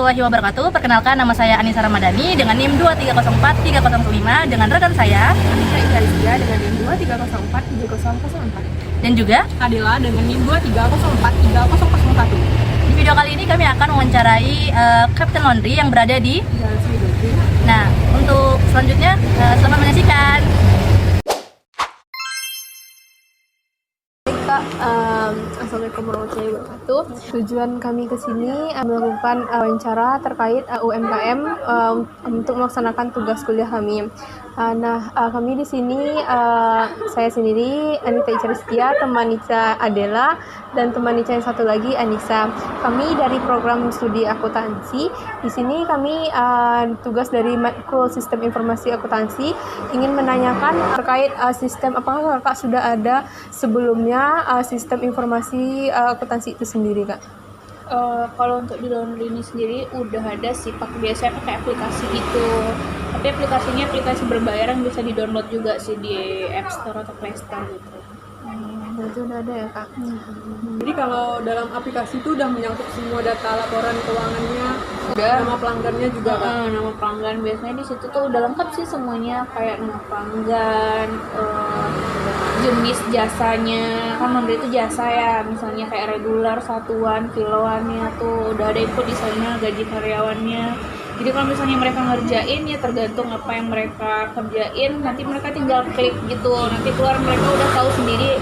warahmatullahi wabarakatuh. Perkenalkan, nama saya Anissa Ramadhani dengan NIM 2304305 dengan rekan saya Anika Ikarizia dengan NIM 2304304. dan juga Adela dengan NIM 2304301. di video kali ini kami akan mewawancarai Captain Laundry yang berada di Jalan Sriwedari. Nah, untuk selanjutnya selamat menyaksikan. Kak, Assalamualaikum warahmatullahi wabarakatuh. Tujuan kami ke sini melakukan wawancara terkait UMKM untuk melaksanakan tugas kuliah kami. Kami di sini saya sendiri Anita Ikarizia, teman Nica Adela, dan teman Nica yang satu lagi Anissa. Kami dari program studi akuntansi. Di sini kami tugas dari Matkul Sistem Informasi Akuntansi ingin menanyakan terkait sistem, apakah Kakak sudah ada sebelumnya sistem informasi akuntansi itu sendiri, Kak? Kalau untuk di laundry ini sendiri udah ada sih, biasanya pakai aplikasi gitu. Tapi aplikasinya aplikasi berbayar yang bisa di-download juga sih di App Store atau Play Store gitu. Berarti udah ada ya, Kak? Jadi kalau dalam aplikasi itu udah menyangkut semua data laporan keuangannya, nama pelanggannya juga kan? Nama pelanggan biasanya di situ tuh udah lengkap sih semuanya, kayak nama pelanggan, jenis jasanya, kan laundry itu jasa ya, misalnya kayak regular, satuan, kiloannya tuh udah ada info di sana, gaji karyawannya. Jadi kalau misalnya mereka ngerjain ya tergantung apa yang mereka kerjain, nanti mereka tinggal klik gitu, nanti keluar mereka udah tahu sendiri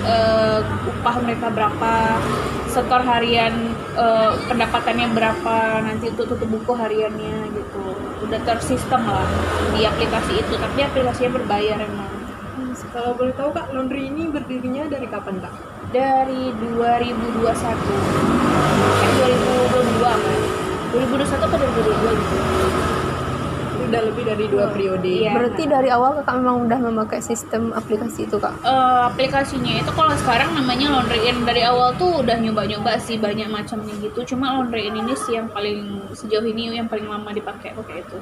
upah mereka berapa, setor harian pendapatannya berapa, nanti untuk tutup buku hariannya gitu. Udah tersistem lah di aplikasi itu, tapi aplikasinya berbayar emang. Kalau boleh tahu Kak, laundry ini berdirinya dari kapan Kak? Dari 2021, 2022 kan? 2021 atau 2022 gitu? Udah lebih dari 2 periode. Iya. Berarti dari awal Kakak memang udah memakai sistem aplikasi itu, Kak? Aplikasinya itu kalau sekarang namanya Laundry In. Dari awal tuh udah nyoba-nyoba sih banyak macamnya gitu. Cuma Laundry In ini sih yang paling sejauh ini yang paling lama dipakai itu.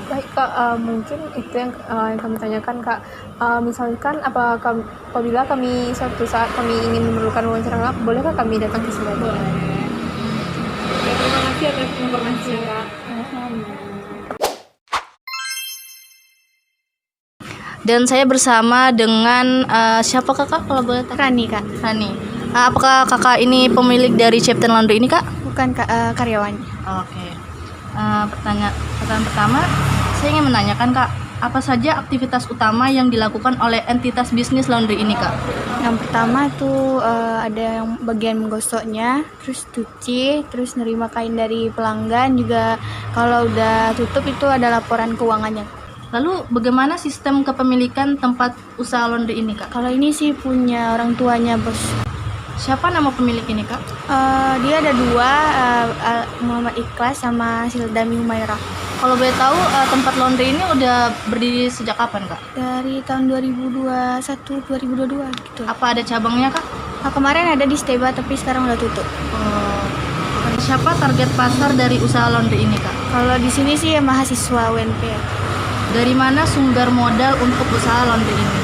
Baik, Kak, mungkin itu yang kami tanyakan, Kak. Misalkan apabila kami suatu saat kami ingin memerlukan wawancara, bolehkah kami datang ke sini? Boleh. Ya, terima kasih atas informasinya Kak. Dan saya bersama dengan siapa kakak kalau boleh tahu? Rani, Kak. Rani. Apakah kakak ini pemilik dari Captain Laundry ini, Kak? Bukan karyawan. Oke. Pertanyaan pertama, saya ingin menanyakan, Kak, apa saja aktivitas utama yang dilakukan oleh entitas bisnis laundry ini, Kak? Yang pertama tuh ada yang bagian menggosoknya, terus cuci, terus nerima kain dari pelanggan juga. Kalau udah tutup itu ada laporan keuangannya. Lalu bagaimana sistem kepemilikan tempat usaha laundry ini, Kak? Kalau ini sih punya orang tuanya, Bos. Siapa nama pemilik ini, Kak? Dia ada dua, Muhammad Ikhlas sama Sildami Humairah. Kalau boleh tahu, tempat laundry ini udah berdiri sejak kapan, Kak? Dari tahun 2021, 2022 gitu. Apa ada cabangnya, Kak? Kemarin ada di Steba tapi sekarang udah tutup. Siapa target pasar dari usaha laundry ini, Kak? Kalau di sini sih ya mahasiswa UNP. Dari mana sumber modal untuk usaha laundry ini?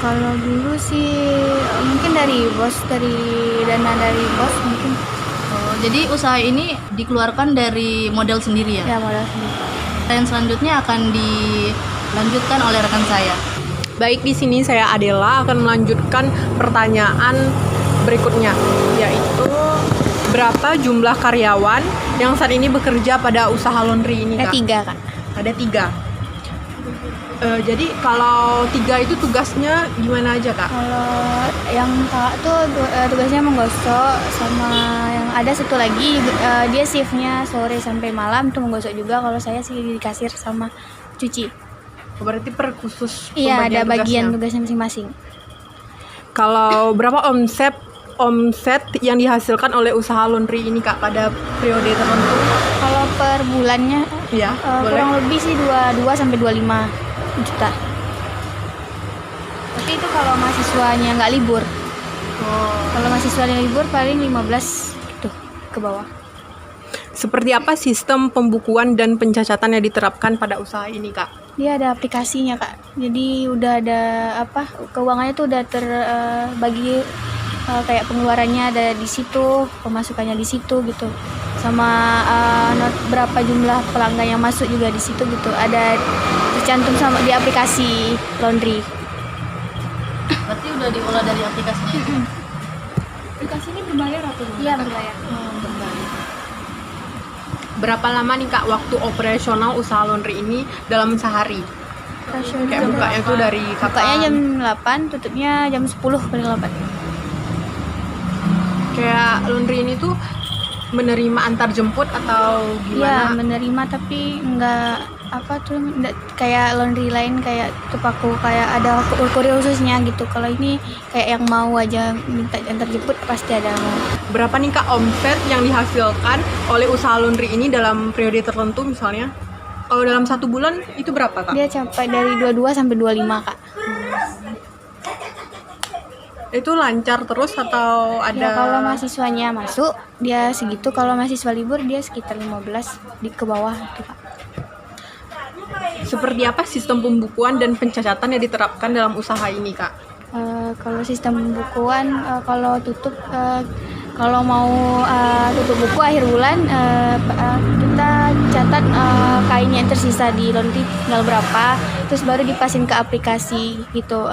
Kalau dulu sih mungkin dari bos, dari dana dari bos mungkin. Jadi usaha ini dikeluarkan dari modal sendiri ya? Ya, modal sendiri. Dan selanjutnya akan dilanjutkan oleh rekan saya. Baik, di sini saya Adela akan melanjutkan pertanyaan berikutnya, yaitu berapa jumlah karyawan yang saat ini bekerja pada usaha laundry ini, Ada Kak? 3 kan. Ada 3. Jadi kalau 3 itu tugasnya gimana aja, Kak? Kalau yang kakak tuh tugasnya menggosok, sama yang ada satu lagi dia shiftnya sore sampai malam tuh menggosok juga. Kalau saya sih di kasir sama cuci. Berarti per khusus Iya, ada pembagian bagian tugasnya. tugasnya masing-masing. Kalau berapa omset yang dihasilkan oleh usaha laundry ini, Kak, pada periode tertentu? Kalau per bulannya Ya, boleh. kurang lebih sih 22 sampai 25 juta. Tapi itu kalau mahasiswanya nggak libur. Kalau mahasiswanya libur paling 15 gitu ke bawah. Seperti apa sistem pembukuan dan pencacatan yang diterapkan pada usaha ini, Kak? Dia ada aplikasinya, Kak. Jadi udah ada keuangannya tuh udah terbagi kayak pengeluarannya ada di situ, pemasukannya di situ gitu, sama berapa jumlah pelanggan yang masuk juga di situ gitu, ada tercantum sama di aplikasi laundry. Berarti udah diolah dari aplikasinya itu. Aplikasi ini berbayar atau Iya berbayar. Berapa lama nih Kak waktu operasional usaha laundry ini dalam sehari? Kayak bukanya tuh dari Bukanya kapan? jam 8, tutupnya jam 10 paling lambat. Kayak laundry ini tuh menerima antar jemput atau Iya gimana? menerima, tapi nggak kayak laundry lain kayak Tupaku kayak ada kurir khususnya gitu. Kalau ini kayak yang mau aja minta antar jemput pasti ada mau. Berapa nih Kak omset yang dihasilkan oleh usaha laundry ini dalam periode tertentu misalnya? Kalau dalam 1 bulan itu berapa Kak? Dia capai dari 22 sampai 25 Kak. Itu lancar terus atau ada? Ya kalau mahasiswanya masuk dia segitu, kalau mahasiswa libur dia sekitar 15 di ke bawah gitu Kak. Seperti apa sistem pembukuan dan pencatatan yang diterapkan dalam usaha ini Kak? Kalau sistem pembukuan, kalau tutup kalau mau tutup buku akhir bulan, kita catat kainnya yang tersisa di laundry tinggal berapa, terus baru dipasin ke aplikasi gitu,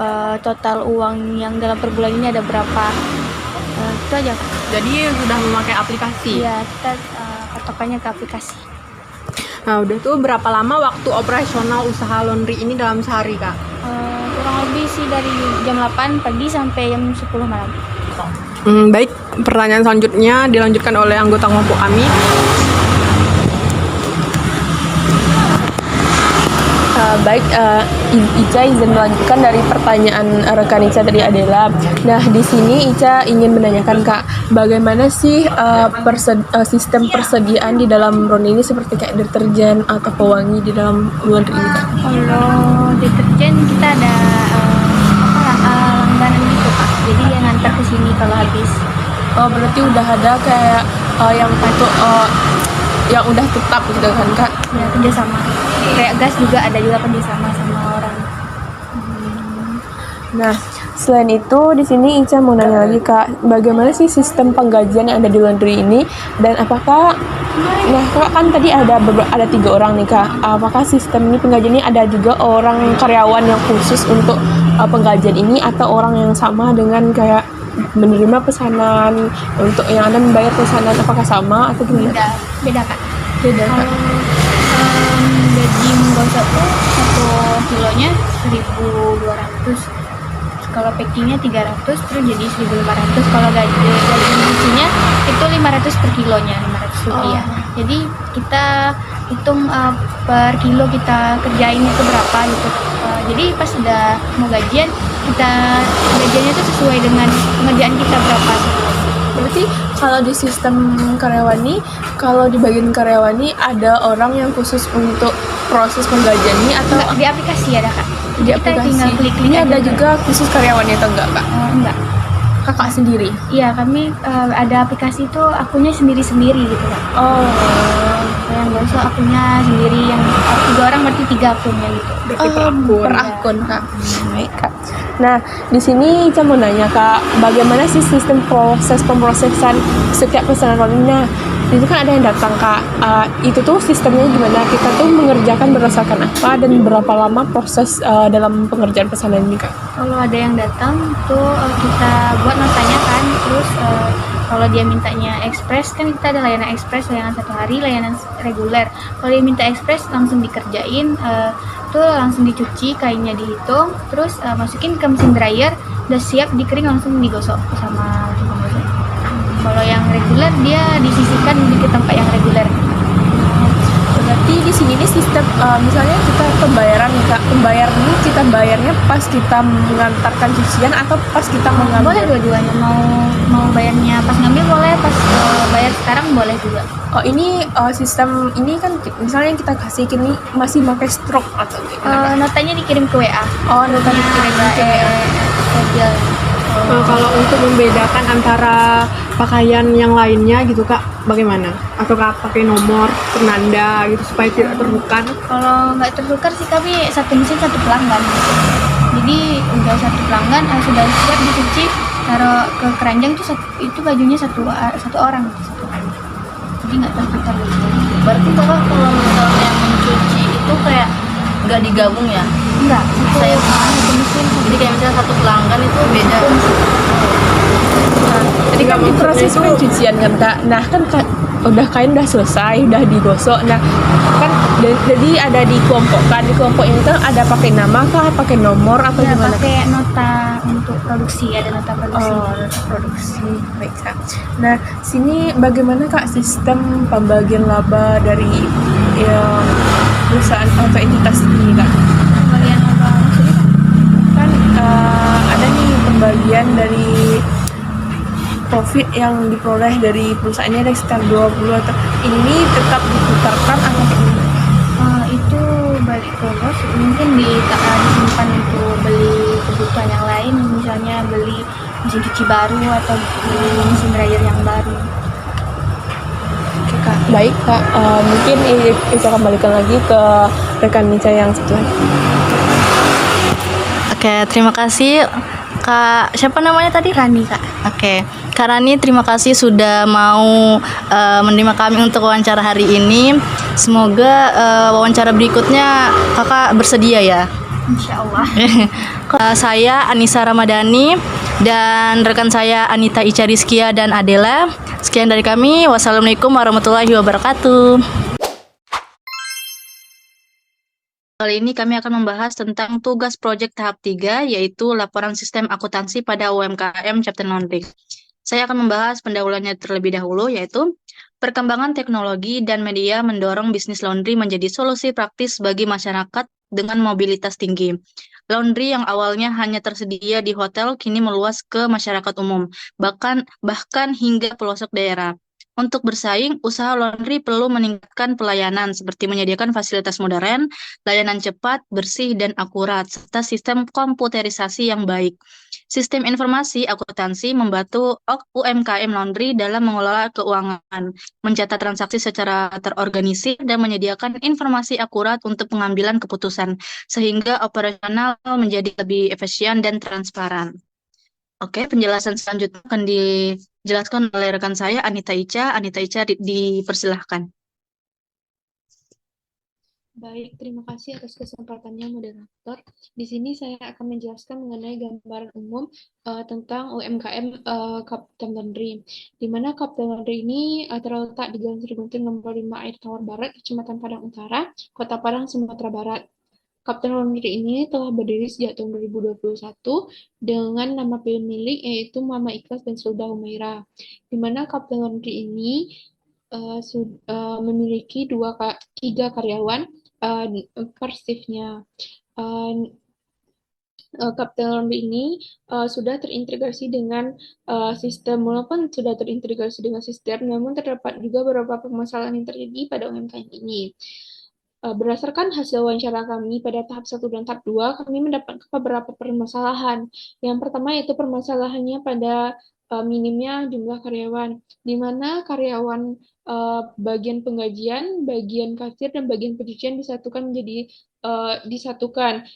total uang yang dalam per bulan ini ada berapa. Itu aja Kak. Jadi sudah memakai aplikasi? Iya, kita patokannya ke aplikasi. Nah udah tuh berapa lama waktu operasional usaha laundry ini dalam sehari Kak? Kurang lebih sih dari jam 8 pagi sampai jam 10 malam. Baik, pertanyaan selanjutnya dilanjutkan oleh anggota kelompok kami. Baik, Ica izin melanjutkan dari pertanyaan rekan Ica tadi Adela. Nah, di sini Ica ingin menanyakan Kak, bagaimana sih sistem persediaan di dalam laundry ini seperti kayak deterjen atau pewangi di dalam laundry ini Kak? Kalau deterjen kita ada langganan gitu Kak. Jadi yang ngantar ke sini kalau habis. Oh, berarti udah ada kayak yang untuk yang udah tetap gitu kan Kak? Ya kerjasama. Kayak gas juga ada juga kerjasama sama orang. Nah, selain itu di sini Ica mau nanya lagi Kak, bagaimana sih sistem penggajian yang ada di laundry ini, dan apakah Kak kan tadi ada 3 orang nih Kak, apakah sistem ini penggajian ini ada juga orang karyawan yang khusus untuk penggajian ini, atau orang yang sama dengan kayak menerima pesanan untuk yang Anda membayar pesanan, apakah sama atau gimana? Beda Kak. Beda Kak. Gaji menggosok tuh 1 kilonya 1.200. Kalau packingnya 300 terus jadi 1.500. Kalau gaji bersihnya itu 500 per kilonya, 500 rupiah. Jadi kita hitung per kilo kita kerjain itu berapa gitu. Jadi pas udah mau gajian, kita gajiannya itu sesuai dengan pengerjaan kita berapa. Berarti kalau di sistem karyawani, kalau di bagian karyawani ada orang yang khusus untuk proses penggajian ini atau Enggak, di aplikasi ada Kak. di Kita aplikasi? tinggal klik-klik Ini aja. ada juga khusus karyawani atau enggak Kak? Enggak. Kakak sendiri? Iya, kami ada aplikasi itu akunnya sendiri-sendiri gitu Kak. Oh. Yang gosok akunnya sendiri, yang 3 orang berarti 3 akunnya gitu. Berarti per akun. Per akun Kak. Baik Kak. Nah, di sini Ica mau nanya Kak, bagaimana sih sistem pemrosesan setiap pesanan laundry? Nah, itu kan ada yang datang Kak. Itu tuh sistemnya gimana? Kita tuh mengerjakan berdasarkan apa dan berapa lama proses dalam pengerjaan pesanan ini Kak? Kalau ada yang datang tuh kita buat notanya kan, terus kalau dia mintanya ekspres kan kita ada layanan ekspres, layanan 1 hari, layanan reguler. Kalau dia minta ekspres langsung dikerjain, tuh langsung dicuci, kainnya dihitung, terus masukin ke mesin dryer, udah siap dikering langsung digosok sama tukang gosok. Kalau yang reguler dia disisihkan di tempat yang reguler. Berarti di sini nih sistem misalnya kita pembayaran nih Kak. Pembayaran ini kita bayarnya pas kita mengantarkan cucian atau pas kita mengambil? Boleh dua-duanya, mau bayarnya pas ngambil boleh, pas bayar sekarang boleh juga. Oh, ini sistem ini kan misalnya kita kasih kini masih pakai stroke atau gimana? Notanya dikirim ke WA. Oh, notanya dikirim ke Schedule. Kalau untuk membedakan antara pakaian yang lainnya gitu Kak, bagaimana? Atau Kak pakai nomor penanda gitu supaya tidak tertukar? Kalau nggak tertukar sih kami satu mesin 1 pelanggan. Jadi udah 1 pelanggan sudah siap dicuci, taruh ke keranjang tuh itu bajunya satu orang satu hari. Jadi nggak terputar gitu. Berarti kakak kalau misalnya mencuci itu kayak nggak digabung ya? Enggak, Saya satu mesin. jadi kayak misalnya satu pelanggan itu beda. Jadi kan di proses pencucian kan kak. Nah kan udah kain udah selesai, udah digosok. Nah kan jadi ada dikelompokkan. Di kelompok ini tuh ada pakai nama kah, pakai nomor atau Ya, gimana? pakai nota untuk produksi, ada nota produksi. Oh, produksi. Baik kak. Nah sini bagaimana kak sistem pembagian laba dari perusahaan atau entitas ini kak? Pembagian apa maksudnya? Kan ada nih pembagian dari profit yang diperoleh dari perusahaannya ada sekitar 20 atau ini tetap diputarkan atau gimana? Itu balik ke bos, mungkin disimpan untuk beli kebutuhan yang lain, misalnya beli mesin cuci baru atau beli mesin dryer yang baru. Oke kak, baik kak. Mungkin bisa kembalikan lagi ke rekan Nica yang satu lagi. Oke, terima kasih Kak. Siapa namanya tadi? Rani kak. Oke, Kak Rani, terima kasih sudah mau menerima kami untuk wawancara hari ini. Semoga wawancara berikutnya kakak bersedia ya. Insya Allah. Saya Anissa Ramadhani dan rekan saya Anita Ica Rizkia dan Adela. Sekian dari kami. Wassalamualaikum warahmatullahi wabarakatuh. Kali ini kami akan membahas tentang tugas proyek tahap 3, yaitu laporan sistem akuntansi pada UMKM Captain Laundry. Saya akan membahas pendahuluannya terlebih dahulu, yaitu perkembangan teknologi dan media mendorong bisnis laundry menjadi solusi praktis bagi masyarakat dengan mobilitas tinggi. Laundry yang awalnya hanya tersedia di hotel kini meluas ke masyarakat umum, bahkan hingga pelosok daerah. Untuk bersaing, usaha laundry perlu meningkatkan pelayanan seperti menyediakan fasilitas modern, layanan cepat, bersih, dan akurat, serta sistem komputerisasi yang baik. Sistem informasi akuntansi membantu UMKM laundry dalam mengelola keuangan, mencatat transaksi secara terorganisir, dan menyediakan informasi akurat untuk pengambilan keputusan, sehingga operasional menjadi lebih efisien dan transparan. Oke, penjelasan selanjutnya akan dijelaskan oleh rekan saya, Anita Ica. Anita Ica, dipersilahkan. Baik, terima kasih atas kesempatannya moderator. Di sini saya akan menjelaskan mengenai gambaran umum tentang UMKM Captain Laundry. Di mana Captain Laundry ini terletak di Jalan Sri Gunting nomor 5 Air Tawar Barat, Kecamatan Padang Utara, Kota Padang, Sumatera Barat. Captain Laundry ini telah berdiri sejak tahun 2021 dengan nama pemilik yaitu Mama Ikhlas dan Sulda Humaira. Di mana Captain Laundry ini memiliki 3 karyawan per shift-nya. Captain Laundry ini sudah terintegrasi dengan sistem, walaupun sudah terintegrasi dengan sistem, namun terdapat juga beberapa permasalahan yang terjadi pada UMKM ini. Berdasarkan hasil wawancara kami pada tahap 1 dan tahap 2, kami mendapatkan beberapa permasalahan. Yang pertama yaitu permasalahannya pada minimnya jumlah karyawan, di mana karyawan bagian penggajian, bagian kasir, dan bagian pencucian disatukan menjadi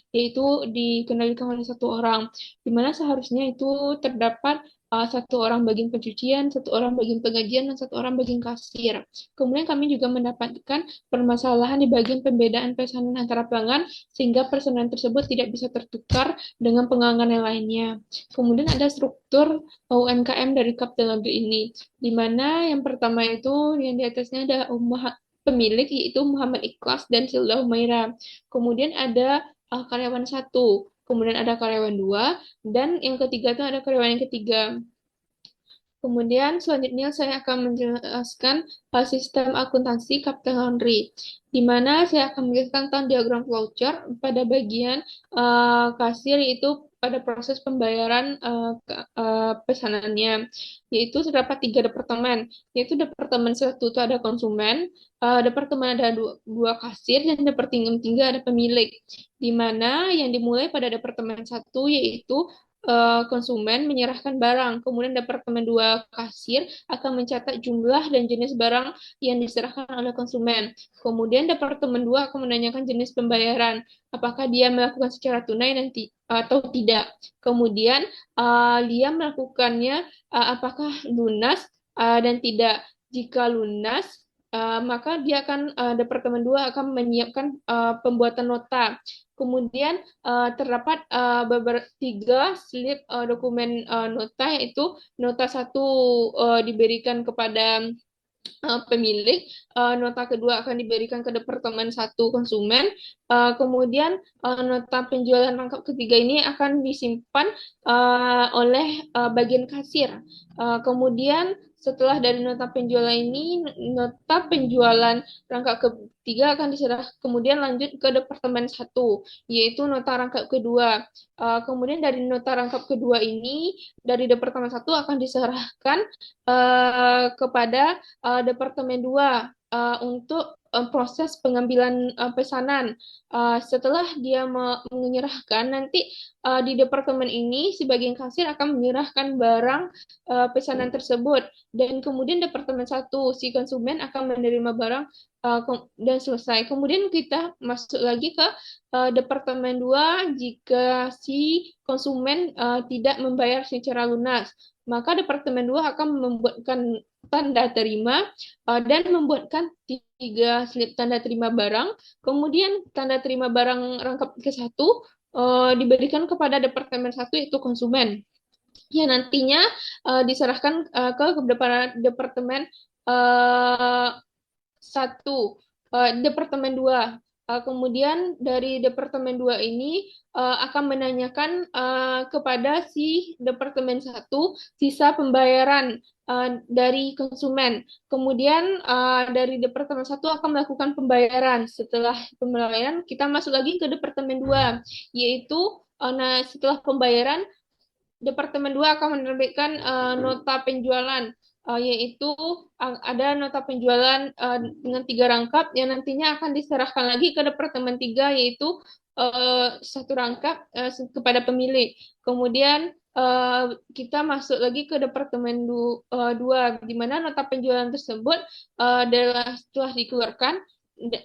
yaitu dikendalikan oleh satu orang, di mana seharusnya itu terdapat satu orang bagian pencucian, satu orang bagian penggajian, dan satu orang bagian kasir. Kemudian kami juga mendapatkan permasalahan di bagian pembedaan pesanan antara pelanggan, sehingga pesanan tersebut tidak bisa tertukar dengan pelanggan yang lainnya. Kemudian ada struktur UMKM dari Captain Laundry ini, di mana yang pertama itu yang di atasnya ada pemilik yaitu Muhammad Ikhlas dan Silda Humaira. Kemudian ada karyawan 1, kemudian ada karyawan 2, dan yang ketiga itu ada karyawan yang ketiga. Kemudian selanjutnya saya akan menjelaskan sistem akuntansi Captain Laundry, di mana saya akan menjelaskan tentang diagram flowchart pada bagian kasir, yaitu pada proses pembayaran pesanannya, yaitu terdapat 3 departemen, yaitu departemen 1 itu ada konsumen, departemen ada 2 kasir, dan departemen 3 ada pemilik, di mana yang dimulai pada departemen 1 yaitu konsumen menyerahkan barang. Kemudian Departemen 2 kasir akan mencatat jumlah dan jenis barang yang diserahkan oleh konsumen. Kemudian Departemen 2 akan menanyakan jenis pembayaran, apakah dia melakukan secara tunai nanti atau tidak. Kemudian dia melakukannya apakah lunas dan tidak. Jika lunas, maka dia akan Departemen 2 akan menyiapkan pembuatan nota. Kemudian terdapat tiga slip dokumen nota, yaitu nota satu diberikan kepada pemilik, nota kedua akan diberikan ke Departemen 1 konsumen, kemudian nota penjualan rangkap ketiga ini akan disimpan oleh bagian kasir. Kemudian setelah dari nota penjualan ini, nota penjualan rangkap ketiga akan diserah kemudian lanjut ke Departemen 1, yaitu nota rangkap kedua. Kemudian dari nota rangkap kedua ini, dari Departemen 1 akan diserahkan kepada Departemen 2 untuk proses pengambilan pesanan. Setelah dia menyerahkan, nanti di departemen ini sebagian kasir akan menyerahkan barang pesanan tersebut, dan kemudian Departemen 1 si konsumen akan menerima barang dan selesai. Kemudian kita masuk lagi ke Departemen 2 jika si konsumen tidak membayar secara lunas. Maka Departemen 2 akan membuatkan tanda terima dan membuatkan 3 slip tanda terima barang. Kemudian tanda terima barang rangkap ke-1 diberikan kepada Departemen 1, yaitu konsumen, yang nantinya diserahkan ke Departemen 1, Departemen 2. Kemudian dari Departemen 2 ini akan menanyakan kepada si Departemen 1 sisa pembayaran dari konsumen. Kemudian dari Departemen 1 akan melakukan pembayaran. Setelah pembayaran, kita masuk lagi ke Departemen 2, yaitu setelah pembayaran, Departemen 2 akan menerbitkan nota penjualan, yaitu ada nota penjualan dengan 3 rangkap yang nantinya akan diserahkan lagi ke Departemen 3, yaitu 1 rangkap kepada pemilik. Kemudian kita masuk lagi ke Departemen 2, di mana nota penjualan tersebut setelah dikeluarkan,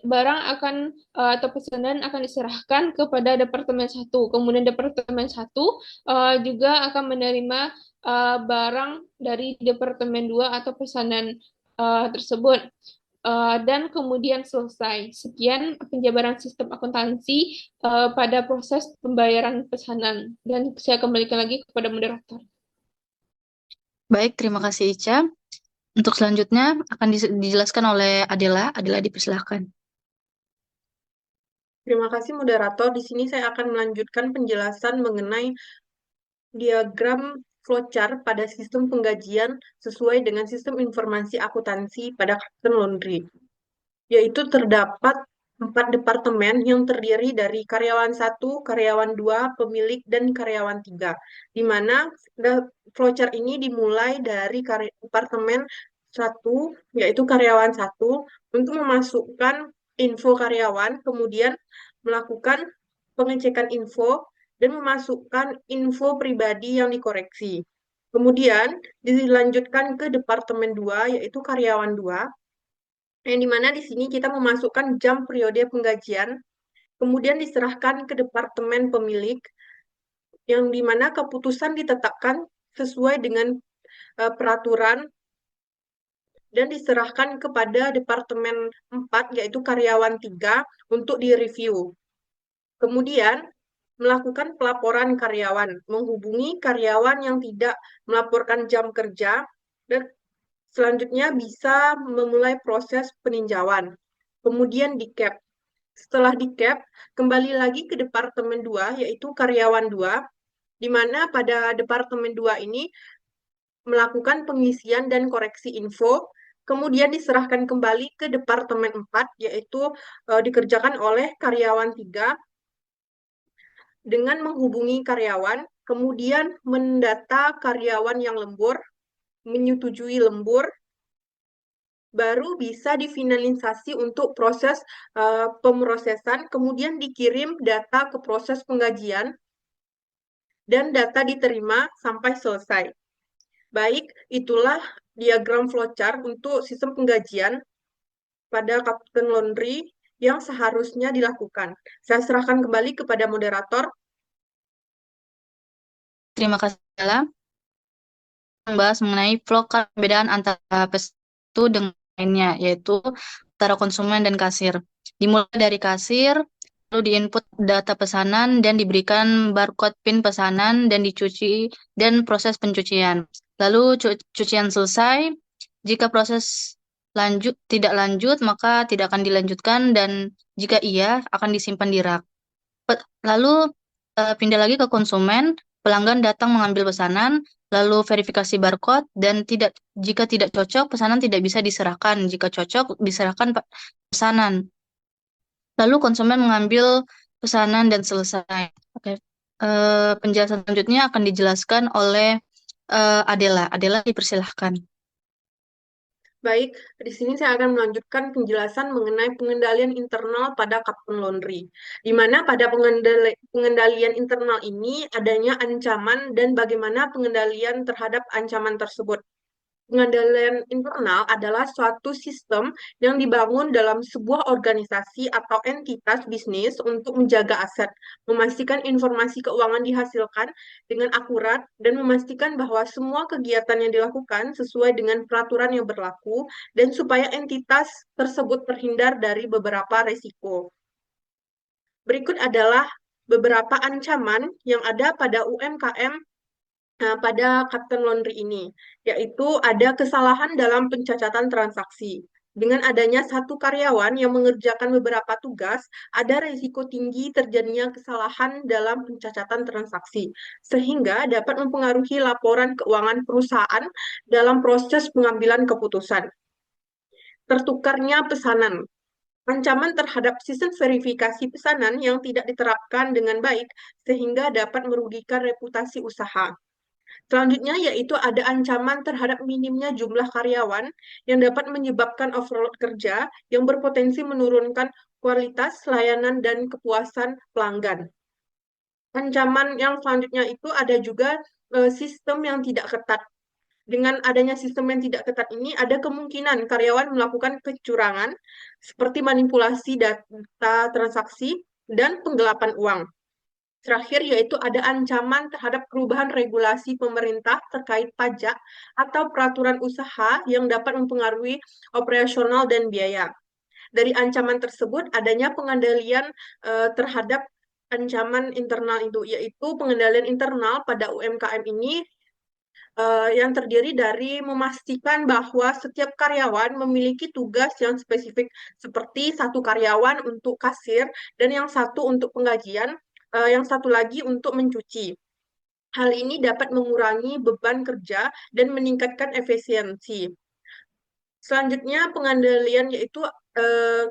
barang akan atau pesanan akan diserahkan kepada Departemen 1. Kemudian Departemen 1 juga akan menerima barang dari Departemen 2 atau pesanan tersebut. Dan kemudian selesai. Sekian penjabaran sistem akuntansi pada proses pembayaran pesanan. Dan saya kembalikan lagi kepada moderator. Baik, terima kasih Ica. Untuk selanjutnya akan dijelaskan oleh Adela. Adela, dipersilahkan. Terima kasih moderator. Di sini saya akan melanjutkan penjelasan mengenai diagram flowchart pada sistem penggajian sesuai dengan sistem informasi akuntansi pada Kapten Laundry. Yaitu terdapat 4 departemen yang terdiri dari karyawan 1, karyawan 2, pemilik, dan karyawan 3. Di mana flowchart ini dimulai dari departemen 1, yaitu karyawan 1, untuk memasukkan info karyawan, kemudian melakukan pengecekan info, dan memasukkan info pribadi yang dikoreksi. Kemudian dilanjutkan ke departemen 2, yaitu karyawan 2, yang dimana di sini kita memasukkan jam periode penggajian, kemudian diserahkan ke departemen pemilik, yang dimana keputusan ditetapkan sesuai dengan peraturan dan diserahkan kepada Departemen 4, yaitu karyawan 3, untuk direview. Kemudian, melakukan pelaporan karyawan, menghubungi karyawan yang tidak melaporkan jam kerja, dan selanjutnya bisa memulai proses peninjauan. Kemudian di-cap. Setelah di-cap, kembali lagi ke Departemen 2, yaitu karyawan 2, di mana pada Departemen 2 ini melakukan pengisian dan koreksi info, kemudian diserahkan kembali ke Departemen 4, yaitu dikerjakan oleh karyawan 3, dengan menghubungi karyawan, kemudian mendata karyawan yang lembur, menyetujui lembur, baru bisa difinalisasi untuk proses pemrosesan, kemudian dikirim data ke proses penggajian, dan data diterima sampai selesai. Baik, itulah diagram flowchart untuk sistem penggajian pada Kapten Laundry yang seharusnya dilakukan. Saya serahkan kembali kepada moderator. Terima kasih, Ella. Membahas mengenai flowchart perbedaan antara peserta dengan lainnya, yaitu antara konsumen dan kasir. Dimulai dari kasir, lalu diinput data pesanan dan diberikan barcode PIN pesanan dan dicuci dan proses pencucian. Lalu cucian selesai, jika proses tidak lanjut, maka tidak akan dilanjutkan dan jika iya akan disimpan di rak. Lalu pindah lagi ke konsumen, pelanggan datang mengambil pesanan, lalu verifikasi barcode dan jika tidak cocok pesanan tidak bisa diserahkan. Jika cocok diserahkan pesanan. Lalu konsumen mengambil pesanan dan selesai. Oke. Penjelasan selanjutnya akan dijelaskan oleh Adela. Adela, dipersilahkan. Baik, di sini saya akan melanjutkan penjelasan mengenai pengendalian internal pada Kapten Laundry, di mana pada pengendalian internal ini adanya ancaman dan bagaimana pengendalian terhadap ancaman tersebut. Pengendalian internal adalah suatu sistem yang dibangun dalam sebuah organisasi atau entitas bisnis untuk menjaga aset, memastikan informasi keuangan dihasilkan dengan akurat, dan memastikan bahwa semua kegiatan yang dilakukan sesuai dengan peraturan yang berlaku, dan supaya entitas tersebut terhindar dari beberapa risiko. Berikut adalah beberapa ancaman yang ada pada UMKM pada Kapten Laundry ini, yaitu ada kesalahan dalam pencacatan transaksi. Dengan adanya satu karyawan yang mengerjakan beberapa tugas, ada risiko tinggi terjadinya kesalahan dalam pencacatan transaksi, sehingga dapat mempengaruhi laporan keuangan perusahaan dalam proses pengambilan keputusan. Tertukarnya pesanan. Ancaman terhadap sistem verifikasi pesanan yang tidak diterapkan dengan baik, sehingga dapat merugikan reputasi usaha. Selanjutnya yaitu ada ancaman terhadap minimnya jumlah karyawan yang dapat menyebabkan overload kerja yang berpotensi menurunkan kualitas layanan dan kepuasan pelanggan. Ancaman yang selanjutnya itu ada juga sistem yang tidak ketat. Dengan adanya sistem yang tidak ketat ini, ada kemungkinan karyawan melakukan kecurangan seperti manipulasi data transaksi dan penggelapan uang. Terakhir, yaitu ada ancaman terhadap perubahan regulasi pemerintah terkait pajak atau peraturan usaha yang dapat mempengaruhi operasional dan biaya. Dari ancaman tersebut, adanya pengendalian terhadap ancaman internal itu, yaitu pengendalian internal pada UMKM ini yang terdiri dari memastikan bahwa setiap karyawan memiliki tugas yang spesifik, seperti satu karyawan untuk kasir dan yang satu untuk penggajian, yang satu lagi untuk mencuci. Hal ini dapat mengurangi beban kerja dan meningkatkan efisiensi. Selanjutnya, pengendalian yaitu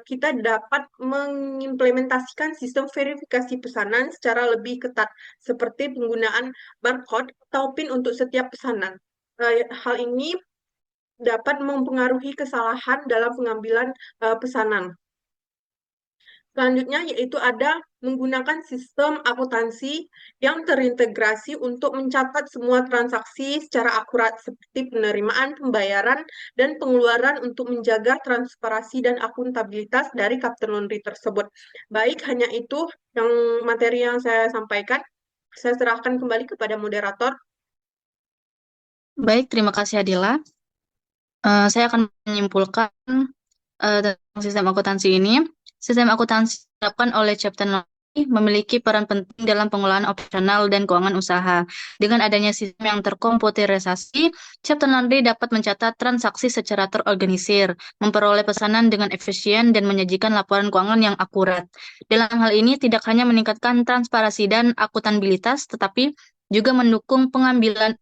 kita dapat mengimplementasikan sistem verifikasi pesanan secara lebih ketat, seperti penggunaan barcode atau PIN untuk setiap pesanan. Hal ini dapat mempengaruhi kesalahan dalam pengambilan pesanan. Selanjutnya yaitu ada menggunakan sistem akuntansi yang terintegrasi untuk mencatat semua transaksi secara akurat seperti penerimaan, pembayaran, dan pengeluaran untuk menjaga transparansi dan akuntabilitas dari Kapten Laundry tersebut. Baik, hanya itu yang materi yang saya sampaikan. Saya serahkan kembali kepada moderator. Baik, terima kasih Adila. Saya akan menyimpulkan tentang sistem akuntansi ini. Sistem akuntansi diterapkan oleh Kapten Laundry memiliki peran penting dalam pengelolaan operasional dan keuangan usaha. Dengan adanya sistem yang terkomputerisasi, Kapten Laundry dapat mencatat transaksi secara terorganisir, memperoleh pesanan dengan efisien, dan menyajikan laporan keuangan yang akurat. Dalam hal ini tidak hanya meningkatkan transparansi dan akuntabilitas, tetapi juga mendukung pengambilan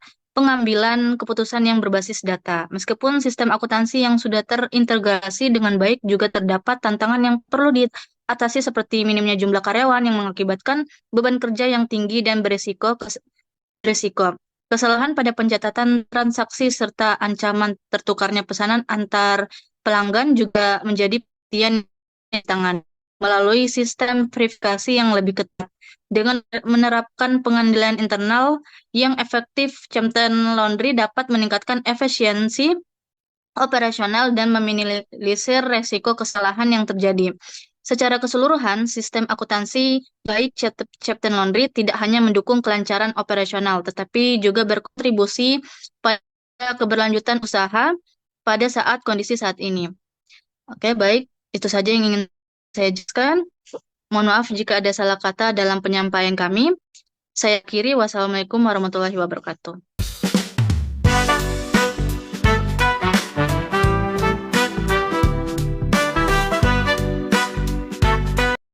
keputusan yang berbasis data. Meskipun sistem akuntansi yang sudah terintegrasi dengan baik, juga terdapat tantangan yang perlu diatasi seperti minimnya jumlah karyawan yang mengakibatkan beban kerja yang tinggi dan berisiko. Kesalahan pada pencatatan transaksi serta ancaman tertukarnya pesanan antar pelanggan juga menjadi perhatian tangan melalui sistem verifikasi yang lebih ketat. Dengan menerapkan pengendalian internal yang efektif, Captain Laundry dapat meningkatkan efisiensi operasional dan meminimalisir resiko kesalahan yang terjadi. Secara keseluruhan, sistem akuntansi baik Captain Laundry tidak hanya mendukung kelancaran operasional, tetapi juga berkontribusi pada keberlanjutan usaha pada saat kondisi saat ini. Oke, baik. Itu saja yang ingin saya jelaskan. Mohon maaf jika ada salah kata dalam penyampaian kami. Saya akhiri. Wassalamualaikum warahmatullahi wabarakatuh.